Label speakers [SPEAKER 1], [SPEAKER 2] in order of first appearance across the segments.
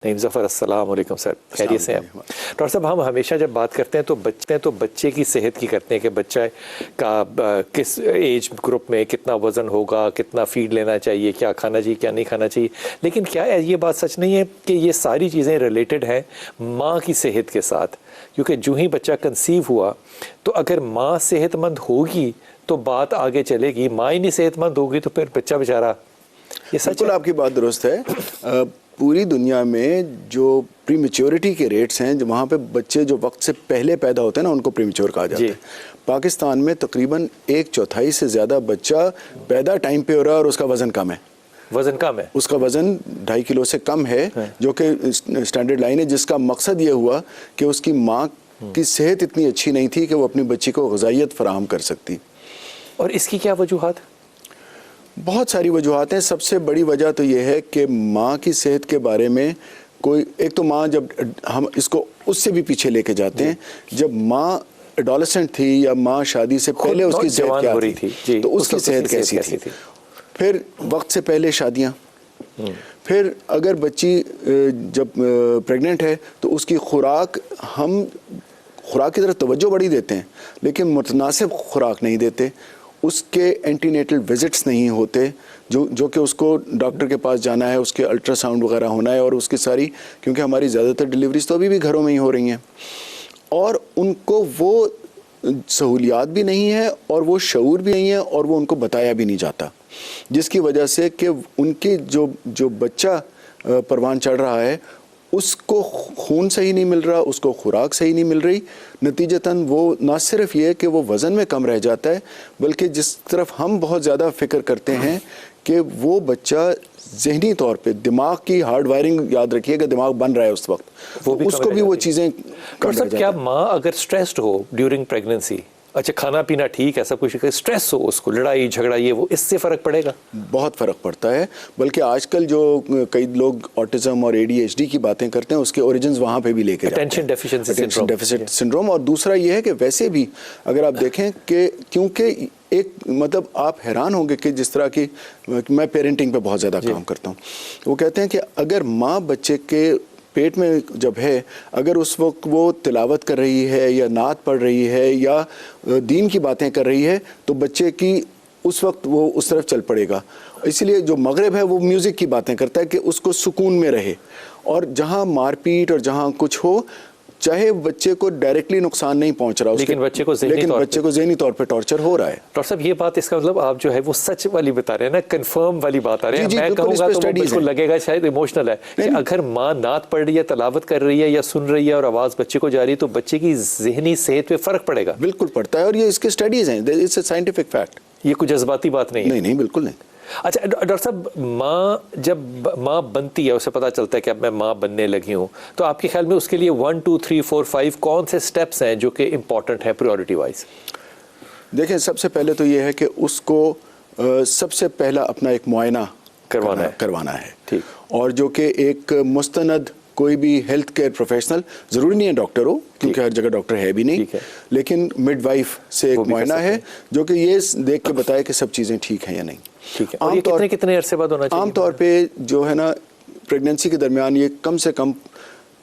[SPEAKER 1] नईम ज़फ़र अस्सलाम वालेकुम सर, खैरियत से हैं डॉक्टर साहब? हम हमेशा जब बात करते हैं तो बच्चे की सेहत की करते हैं कि बच्चा का किस एज ग्रुप में कितना वज़न होगा, कितना फीड लेना चाहिए, क्या खाना चाहिए क्या नहीं खाना चाहिए। लेकिन क्या ये बात सच नहीं है कि ये सारी चीज़ें रिलेटेड हैं माँ की सेहत के साथ? क्योंकि जो ही बच्चा कंसीव हुआ तो अगर माँ सेहतमंद होगी तो बात आगे चलेगी, माँ ही नहीं सेहतमंद होगी तो फिर बच्चा बेचारा। ये सच है?
[SPEAKER 2] आपकी बात दुरुस्त है। पूरी दुनिया में जो प्रीमेच्योरिटी के रेट्स हैं, वहाँ पे बच्चे जो वक्त से पहले पैदा होते हैं ना, उनको प्रीमेच्योर कहा जाता है। पाकिस्तान में तकरीबन 1/4 से ज़्यादा बच्चा पैदा टाइम पे हो रहा है और उसका वज़न कम है।
[SPEAKER 1] वज़न कम है,
[SPEAKER 2] उसका वज़न 2.5 किलो से कम है, जो कि स्टैंडर्ड लाइन है, जिसका मकसद ये हुआ कि उसकी माँ की सेहत इतनी अच्छी नहीं थी कि वो अपनी बच्ची को ग़िज़ाइयत फराहम कर सकती।
[SPEAKER 1] और इसकी क्या वजूहात?
[SPEAKER 2] बहुत सारी वजूहात हैं। सबसे बड़ी वजह तो ये है कि माँ की सेहत के बारे में कोई एक तो माँ, जब हम इसको उससे भी पीछे लेके जाते हैं, जब माँ एडोलेसेंट थी या माँ शादी से पहले उसकी सेहत क्या थी, तो उसकी सेहत कैसी थी। फिर वक्त से पहले शादियाँ, फिर अगर बच्ची जब प्रेग्नेंट है तो उसकी खुराक, हम खुराक की तरफ तवज्जो बड़ी देते हैं लेकिन मुतनासिब खुराक नहीं देते। उसके एंटीनेटल विजिट्स नहीं होते, जो कि उसको डॉक्टर के पास जाना है, उसके अल्ट्रासाउंड वगैरह होना है, और उसकी सारी, क्योंकि हमारी ज़्यादातर डिलीवरीज तो अभी भी घरों में ही हो रही हैं, और उनको वो सहूलियात भी नहीं है और वो शऊर भी नहीं है और वो उनको बताया भी नहीं जाता, जिसकी वजह से कि उनकी जो बच्चा परवान चढ़ रहा है उसको खून सही नहीं मिल रहा, उसको खुराक सही नहीं मिल रही। नतीजतन वो ना सिर्फ ये कि वो वज़न में कम रह जाता है, बल्कि जिस तरफ हम बहुत ज़्यादा फ़िक्र करते हैं कि वो बच्चा ज़हनी तौर पे, दिमाग की हार्ड वायरिंग, याद रखिएगा दिमाग बन रहा है उस वक्त, वो भी उसको भी वो चीज़ें कम रह जाती हैं।
[SPEAKER 1] क्या माँ अगर स्ट्रेस्ड हो ड्यूरिंग प्रेगनेंसी, अच्छा खाना पीना ठीक है, सब कुछ, स्ट्रेस हो, उसको लड़ाई झगड़ा ये वो, इससे फ़र्क पड़ेगा? बहुत
[SPEAKER 2] फ़र्क पड़ता है। बल्कि आजकल जो कई लोग ऑटिज़म और ADHD की बातें करते हैं, उसके ओरिजिन्स वहाँ पे भी लेके जाते हैं,
[SPEAKER 1] अटेंशन
[SPEAKER 2] डेफिसिट सिंड्रोम। और दूसरा ये है कि वैसे भी अगर आप देखें कि क्योंकि एक मतलब आप हैरान होंगे कि जिस तरह की, मैं पेरेंटिंग पे बहुत ज़्यादा काम करता हूँ, वो कहते हैं कि अगर माँ बच्चे के पेट में जब है, अगर उस वक्त वो तिलावत कर रही है या नात पढ़ रही है या दीन की बातें कर रही है, तो बच्चे की उस वक्त वो उस तरफ चल पड़ेगा। इसलिए जो मगरिब है वो म्यूज़िक की बातें करता है कि उसको सुकून में रहे, और जहाँ मारपीट और जहाँ कुछ हो, चाहे बच्चे को डायरेक्टली नुकसान नहीं पहुंच रहा,
[SPEAKER 1] लेकिन बच्चे को
[SPEAKER 2] ज़हनी तौर पे टॉर्चर हो रहा है।
[SPEAKER 1] डॉक्टर साहब ये बात, इसका मतलब आप जो है वो सच वाली बता रहे हैं ना, कंफर्म वाली बात आ रही है। मैं कहूँगा तो बिल्कुल लगेगा शायद इमोशनल है कि अगर माँ नात पढ़ रही है, तलावत कर रही है या सुन रही है और आवाज़ बच्चे को जा रही है, तो बच्चे की ज़हनी सेहत पे फ़र्क पड़ेगा।
[SPEAKER 2] बिल्कुल पड़ता है, और ये इसके स्टडीज़ हैं, इट्स अ साइंटिफिक फैक्ट।
[SPEAKER 1] ये कोई जज्बाती बात नहीं है।
[SPEAKER 2] नहीं, बिल्कुल नहीं।
[SPEAKER 1] अच्छा डॉक्टर साहब, जब माँ बनती है, उसे पता चलता है कि अब मैं माँ बनने लगी हूँ, तो आपके ख्याल में उसके लिए 1 2 3 4 5 कौन से स्टेप्स हैं जो कि इम्पॉर्टेंट हैं प्रायोरिटी वाइज?
[SPEAKER 2] देखें, सबसे पहले तो ये है कि उसको सबसे पहला अपना एक मुआयना करवाना है। ठीक। और जो कि एक मुस्तनद कोई भी हेल्थ केयर प्रोफेशनल, ज़रूरी नहीं है डॉक्टर हो, क्योंकि हर जगह डॉक्टर है भी नहीं, लेकिन मिडवाइफ से एक मुआयना है जो कि ये देख के बताए कि सब चीज़ें ठीक हैं या नहीं।
[SPEAKER 1] ठीक है। और ये कितने अरसे बाद होना चाहिए?
[SPEAKER 2] आमतौर पे जो है ना, प्रेगनेंसी के दरमियान ये कम से कम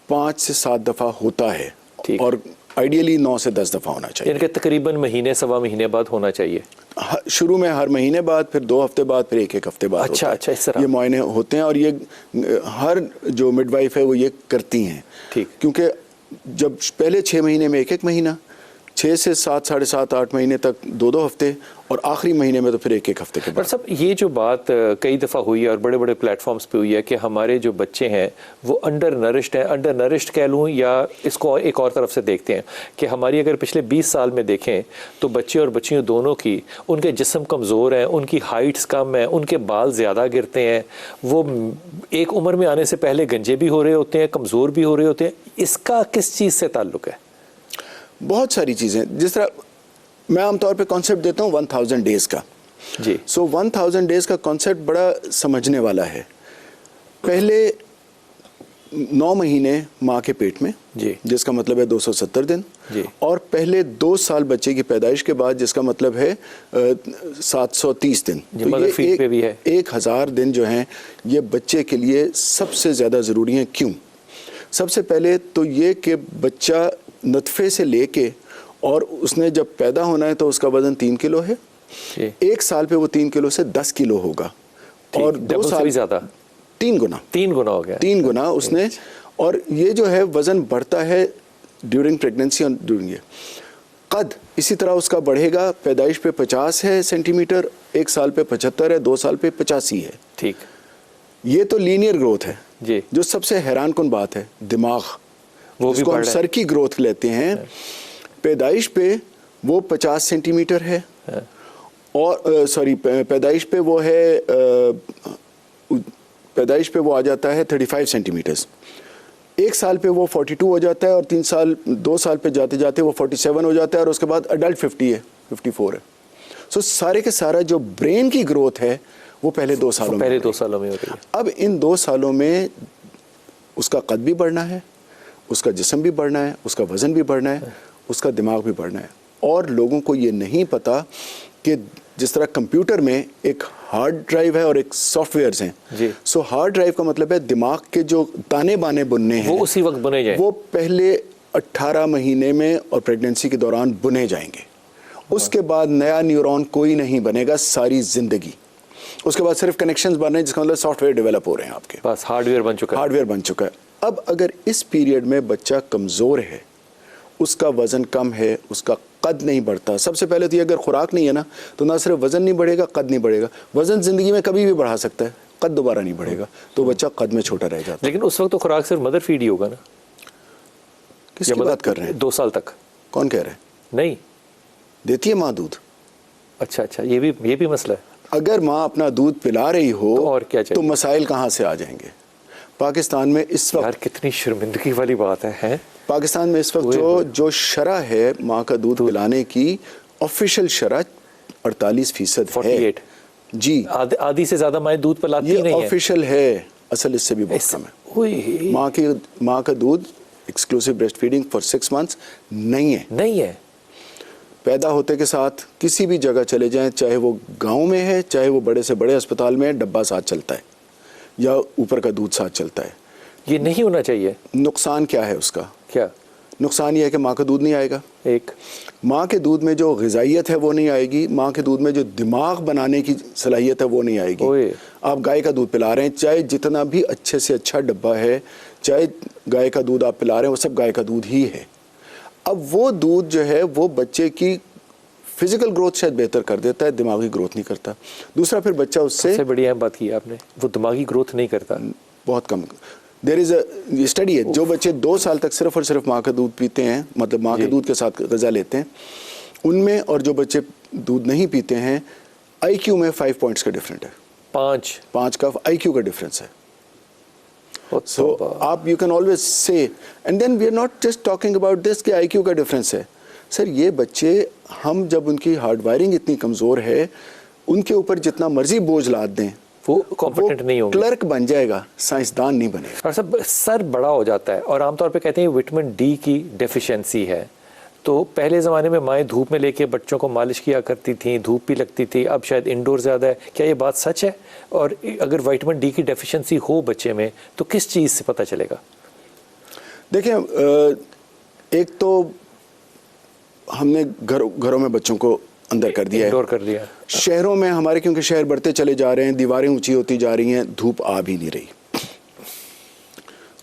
[SPEAKER 2] 5 से 7 दफ़ा होता है, और आइडियली 9 से 10 दफ़ा होना चाहिए।
[SPEAKER 1] यानी कि तकरीबन महीने सवा महीने बाद होना चाहिए।
[SPEAKER 2] शुरू में हर महीने बाद, फिर 2 हफ्ते बाद, फिर 1 हफ्ते बाद।
[SPEAKER 1] अच्छा, इस तरह
[SPEAKER 2] ये मुआयने होते हैं, और ये हर जो मिडवाइफ है वो ये करती हैं। ठीक। क्योंकि जब पहले 6 महीने में 1 महीना, 6 से 7 साढ़े 7 8 महीने तक 2 हफ्ते, और आखिरी महीने में तो फिर 1 हफ्ते के बाद।
[SPEAKER 1] सब ये जो बात कई दफ़ा हुई है और बड़े बड़े प्लेटफॉर्म्स पे हुई है कि हमारे जो बच्चे हैं वो अंडर नरिश्ड हैं, अंडर नरिश्ड कह लूँ, या इसको एक और तरफ से देखते हैं कि हमारी अगर पिछले 20 साल में देखें तो बच्चे और बच्चियों दोनों की, उनके जिस्म कमज़ोर हैं, उनकी हाइट्स कम हैं, उनके बाल ज़्यादा गिरते हैं, वो एक उम्र में आने से पहले गंजे भी हो रहे होते हैं, कमज़ोर भी हो रहे होते हैं। इसका किस चीज़ से ताल्लुक़ है?
[SPEAKER 2] बहुत सारी चीज़ें, जिस तरह मैं आमतौर पे कॉन्सेप्ट देता हूँ 1000 डेज़ का।
[SPEAKER 1] जी।
[SPEAKER 2] 1000 डेज़ का कॉन्सेप्ट बड़ा समझने वाला है। पहले 9 महीने माँ के पेट में, जी, जिसका मतलब है 270 दिन, जी, और पहले 2 साल बच्चे की पैदाइश के बाद, जिसका मतलब है 730 दिन। तो ये 1000 दिन जो हैं, ये बच्चे के लिए सबसे ज़्यादा ज़रूरी हैं। क्यों? सबसे पहले तो ये कि बच्चा नतफे से लेके और उसने जब पैदा होना है तो उसका वज़न 3 किलो है।
[SPEAKER 1] जी।
[SPEAKER 2] 1 साल पे वो 3 किलो से 10 किलो होगा और 2
[SPEAKER 1] डबल से
[SPEAKER 2] साल
[SPEAKER 1] भी ज़्यादा
[SPEAKER 2] 3 गुना
[SPEAKER 1] 3 गुना हो गया।
[SPEAKER 2] 3 गुना उसने। और ये जो है वज़न बढ़ता है ड्यूरिंग प्रेगनेंसी और ड्यूरिंग ये कद इसी तरह उसका बढ़ेगा। पैदाइश पे 50 है सेंटीमीटर, 1 साल पे 75 है, 2 साल पे 85 है।
[SPEAKER 1] ठीक।
[SPEAKER 2] ये तो लीनियर ग्रोथ है
[SPEAKER 1] जी।
[SPEAKER 2] जो सबसे हैरान कुन बात है दिमाग,
[SPEAKER 1] वो भी
[SPEAKER 2] जिसको हम
[SPEAKER 1] बढ़ रहा है।
[SPEAKER 2] सर की ग्रोथ लेते हैं, पैदाइश पे वो 50 सेंटीमीटर है और सॉरी पैदाइश पे वो है पैदाइश पे वो आ जाता है 35 सेंटीमीटर्स। 1 साल पे वो 42 हो जाता है और 2 साल पे जाते जाते वो 47 हो जाता है और उसके बाद अडल्ट 50 है, 54 है। सो सारे के सारा जो ब्रेन की ग्रोथ है वो पहले 2 सालों में
[SPEAKER 1] 2 सालों में हो रही है।
[SPEAKER 2] अब इन 2 सालों में उसका कद भी बढ़ना है, उसका जिस्म भी बढ़ना है, उसका वज़न भी बढ़ना है, उसका दिमाग भी बढ़ना है। और लोगों को ये नहीं पता कि जिस तरह कंप्यूटर में एक हार्ड ड्राइव है और एक सॉफ्टवेयर्स हैं। सो हार्ड ड्राइव का मतलब है दिमाग के जो ताने बाने बुनने हैं
[SPEAKER 1] वो उसी वक्त बुने जाए,
[SPEAKER 2] वो पहले 18 महीने में और प्रेगनेंसी के दौरान बुने जाएंगे। उसके बाद नया न्यूरॉन कोई नहीं बनेगा सारी जिंदगी। उसके बाद सिर्फ कनेक्शंस बन रहे हैं, जिसका मतलब सॉफ्टवेयर डेवलप हो रहे हैं आपके
[SPEAKER 1] बस हार्डवेयर बन चुका है।
[SPEAKER 2] हार्डवेयर बन चुका है। अब अगर इस पीरियड में बच्चा कमज़ोर है, उसका वज़न कम है, उसका कद नहीं बढ़ता। सबसे पहले तो ये अगर खुराक नहीं है ना तो ना सिर्फ वज़न नहीं बढ़ेगा, कद नहीं बढ़ेगा। वज़न ज़िंदगी में कभी भी बढ़ा सकता है, कद दोबारा नहीं बढ़ेगा, तो बच्चा कद में छोटा रह जाता है।
[SPEAKER 1] लेकिन उस वक्त तो खुराक सिर्फ मदर फीड ही होगा ना।
[SPEAKER 2] किसकी बात कर रहे हैं?
[SPEAKER 1] 2 साल तक
[SPEAKER 2] कौन कह रहे हैं?
[SPEAKER 1] नहीं
[SPEAKER 2] देती है माँ दूध।
[SPEAKER 1] अच्छा, ये भी मसला है।
[SPEAKER 2] अगर माँ अपना दूध पिला रही हो
[SPEAKER 1] तो और क्या चाहिए?
[SPEAKER 2] तो मसाइल कहाँ से आ जाएंगे? पाकिस्तान में इस वक्त,
[SPEAKER 1] यार कितनी शर्मिंदगी वाली बात है? पाकिस्तान
[SPEAKER 2] में इस वक्त जो शरह है माँ का दूध पिलाने की, ऑफिशियल शरह 48% है।
[SPEAKER 1] 48
[SPEAKER 2] जी।
[SPEAKER 1] आधी से ज्यादा माँ दूध पिलाती
[SPEAKER 2] ये
[SPEAKER 1] नहीं है।
[SPEAKER 2] ऑफिशियल है, असल इससे भी बहुत कम है। माँ का दूध exclusive breast feeding for 6 months नहीं है। पैदा होते के साथ किसी भी जगह चले जाएं, चाहे वो गांव में है, चाहे वो बड़े से बड़े अस्पताल में है, डब्बा साथ चलता है या ऊपर का दूध साथ चलता है।
[SPEAKER 1] ये नहीं होना चाहिए।
[SPEAKER 2] नुकसान क्या है उसका?
[SPEAKER 1] क्या
[SPEAKER 2] नुकसान ये है कि माँ का दूध नहीं आएगा।
[SPEAKER 1] एक
[SPEAKER 2] माँ के दूध में जो ग़िज़ाइयत है वो नहीं आएगी। माँ के दूध में जो दिमाग बनाने की सलाहियत है वो नहीं आएगी। आप गाय का दूध पिला रहे हैं, चाहे जितना भी अच्छे से अच्छा डब्बा है, चाहे गाय का दूध आप पिला रहे हैं, वो सब गाय का दूध ही है। अब वो दूध जो है वो बच्चे की फिजिकल ग्रोथ शायद बेहतर कर देता है, दिमागी ग्रोथ नहीं करता। दूसरा फिर बच्चा उससे
[SPEAKER 1] सबसे बड़ी अहम बात की आपने, वो दिमागी ग्रोथ नहीं करता,
[SPEAKER 2] बहुत कम। देयर इज़ अ स्टडी है, जो बच्चे 2 साल तक सिर्फ और सिर्फ माँ का दूध पीते हैं, मतलब माँ के दूध के साथ ग़िज़ा लेते हैं, उनमें और जो बच्चे दूध नहीं पीते हैं, IQ में 5 पॉइंट्स का डिफरेंट है। 5 का IQ का डिफरेंस है। So आप you can always say, and then we are not just talking about this कि IQ का डिफरेंस है। सर ये बच्चे, हम जब उनकी हार्ड वायरिंग इतनी कमज़ोर है, उनके ऊपर जितना मर्जी बोझ लाद दें,
[SPEAKER 1] वो कॉम्पिटेंट नहीं होंगे।
[SPEAKER 2] क्लर्क बन जाएगा, साइंसदान नहीं बनेगा।
[SPEAKER 1] और सब सर बड़ा हो जाता है और आमतौर पे कहते हैं विटामिन डी की डेफिशिएंसी है। तो पहले ज़माने में माएँ धूप में लेके बच्चों को मालिश किया करती थी, धूप भी लगती थी, अब शायद इंडोर ज़्यादा है। क्या ये बात सच है? और अगर विटामिन डी की डेफिशिएंसी हो बच्चे में तो किस चीज़ से पता चलेगा?
[SPEAKER 2] देखिए, एक तो हमने घरों में बच्चों को अंदर कर दिया है,
[SPEAKER 1] इंडोर कर दिया।
[SPEAKER 2] शहरों में हमारे, क्योंकि शहर बढ़ते चले जा रहे हैं, दीवारें ऊंची होती जा रही हैं, धूप आ भी नहीं रही।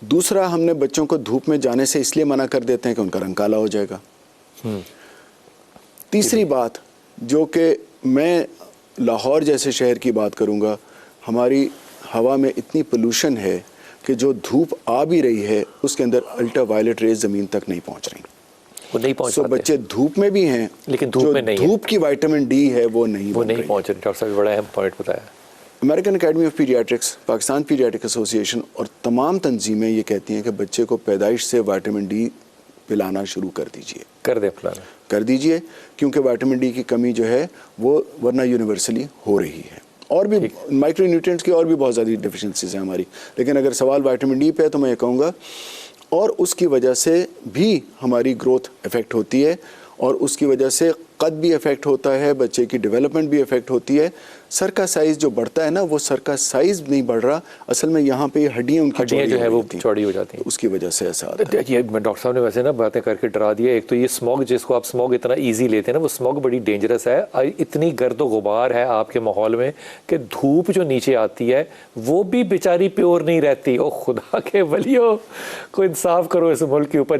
[SPEAKER 2] दूसरा, हमने बच्चों को धूप में जाने से इसलिए मना कर देते हैं कि उनका रंग काला हो जाएगा। तीसरी बात, जो कि मैं लाहौर जैसे शहर की बात करूंगा, हमारी हवा में इतनी पोल्यूशन है कि जो धूप आ भी रही है उसके अंदर अल्ट्रा वायलेट रेज ज़मीन तक नहीं पहुंच रही,
[SPEAKER 1] वो नहीं पहुंच पाते।
[SPEAKER 2] बच्चे धूप में भी हैं
[SPEAKER 1] लेकिन धूप में नहीं,
[SPEAKER 2] धूप की विटामिन डी है वो नहीं
[SPEAKER 1] पहुंच रही। डॉक्टर साहब बड़ा अहम पॉइंट बताया।
[SPEAKER 2] American academy of paediatrics, Pakistan paediatric association और तमाम तंजीमें ये कहती हैं कि बच्चे को पैदाइश से विटामिन डी पिलाना शुरू कर दीजिए, कर दीजिए, क्योंकि विटामिन डी की कमी जो है वो वरना यूनिवर्सली हो रही है। और भी माइक्रो न्यूट्रिएंट्स की और भी बहुत ज़्यादा डेफिशिएंसीज हैं हमारी, लेकिन अगर सवाल विटामिन डी पे है तो मैं ये कहूँगा, और उसकी वजह से भी हमारी ग्रोथ इफेक्ट होती है और उसकी वजह से कद भी इफेक्ट होता है, बच्चे की डेवलपमेंट भी इफेक्ट होती है। सर का साइज जो बढ़ता है ना, वो सर का साइज नहीं बढ़ रहा, असल में यहाँ पे हड्डियाँ उनकी
[SPEAKER 1] हड्डियाँ जो है वो चौड़ी हो जाती हैं,
[SPEAKER 2] तो उसकी वजह से ऐसा आता है।
[SPEAKER 1] ये डॉक्टर साहब ने वैसे ना बातें करके डरा दिया। एक तो ये स्मॉग, जिसको आप स्मॉग इतना इजी लेते हैं ना, वो स्मॉग बड़ी डेंजरस है। इतनी गर्द गुबार है आपके माहौल में कि धूप जो नीचे आती है वो भी बेचारी प्योर नहीं रहती। ओ खुदा के वलियो, कोई इंसाफ करो इस मुल्क के ऊपर।